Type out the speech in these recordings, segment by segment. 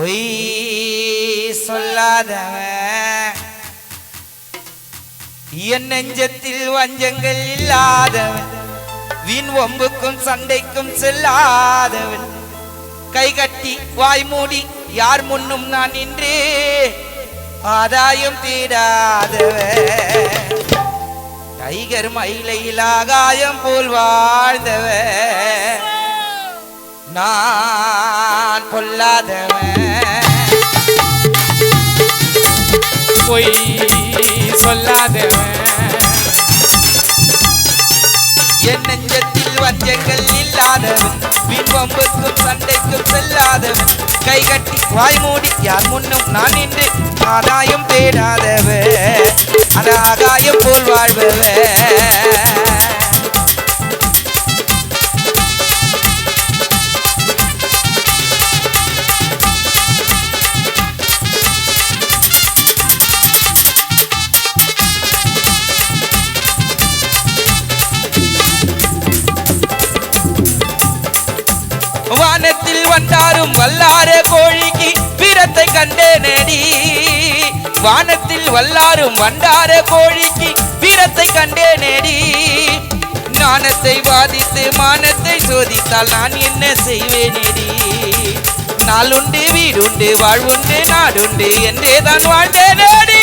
பொய் சொல்லாதவன் என் நெஞ்சத்தில் வஞ்சங்கள் இல்லாதவன் வீண் ஒம்புக்கும் சண்டைக்கும் செல்லாதவன் கை கட்டி வாய் மூடி யார் முன்னும் நான் நின்றே ஆதாயம் தேடாதவன் டைகர் மயிலையில் ஆகாயம் போல் வாழ்ந்தவன் நான் பொல்லாதவன் பொய் சொல்லாதவன் என் நெஞ்சத்தில் வஞ்சங்கள் இல்லாதவன் வீண்வம்புக்கும் சண்டைக்கும் செல்லாதவன் கை கட்டி வாய் மூடி யார் முன்னும் நான் நின்று ஆதாயம் தேடாதவன் அந்த ஆகாயம் போல் வாழ்பவன் வானத்தில் வந்தாரும் வல்லார கோழிக்கு வீரத்தை கண்டேனடி வானத்தில் வல்லாரும் வண்டார கோழிக்கு வீரத்தை கண்டேனடி ஞானத்தை வாதித்து மானத்தை சோதித்தால் நான் என்ன செய்வேனேடி நாளுண்டு வீடுண்டு வாழ்வுண்டு நாடுண்டு என்றேதான் வாழ்ந்தேனேடி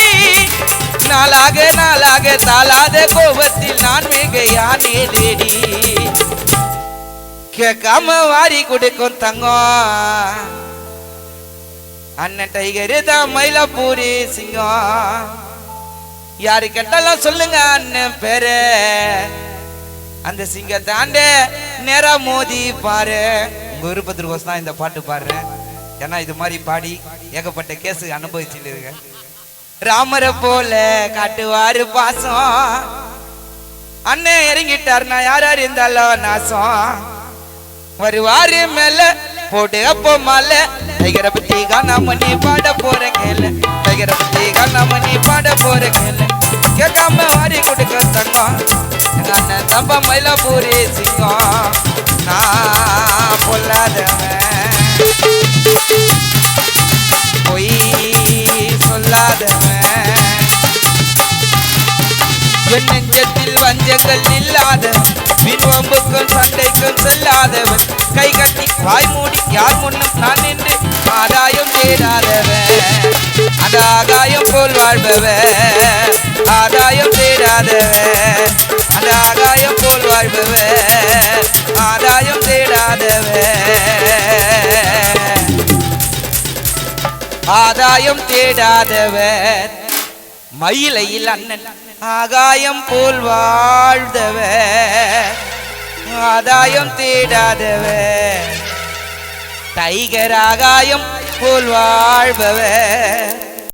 நாளாக தாளாத கோபத்தில் நான் மிகையானேடி கேட்காம வாரி கொடுக்கும் தங்கம் அண்ணன் டைகரு தான் மயிலாப்பூரி சிங்கம் யாரு கேட்டாலும் சொல்லுங்க அண்ணன் பேரு அந்த சிங்க தாண்ட நேரா மோதி பாரு உங்க விருப்பத்திற்கோசம் தான் இந்த பாட்டு பாடுறேன் ஏன்னா இது மாதிரி பாடி ஏகப்பட்ட கேஸு அனுபவிச்சுட்டு இருக்க ராமரை போல காட்டுவாரு பாசம் அண்ணன் இறங்கிட்டார் நான் யார் இருந்தாலும் நாசம் வருவாரு மேல போட்டு அப்போ மாலை டைகரை பத்தி காணாமணி பாட போற கேள டைகரை பத்தி காணாமணி பாட போற கேள கேட்காம வாரி கொடுக்க தங்கம் எங்க அண்ணன் தம்ப மயிலாப்பூரி சிங்கம் நான் பொல்லாதவன் பொய் சொல்லாதவன் என் நெஞ்சத்தில் வஞ்சங்கள் இல்லாதவன் வீண்வம்புக்கும் சண்டைக்கும் செல்லாதவன் கை கட்டி வாய் மூடி யார் முன்னும் நான் நின்று ஆதாயம் தேடாதவன் அந்த ஆகாயம் போல் வாழ்பவன் ஆதாயம் தேடாதவன் அந்த ஆகாயம் போல் வாழ்பவன் ஆதாயம் தேடாதவன் ஆதாயம் தேடாதவன் மயிலையில் அண்ணன் ஆகாயம் போல் வாழ்ந்தவன் ஆதாயம் தேடாதவன் டைகர் ஆகாயம் போல் வாழ்பவன்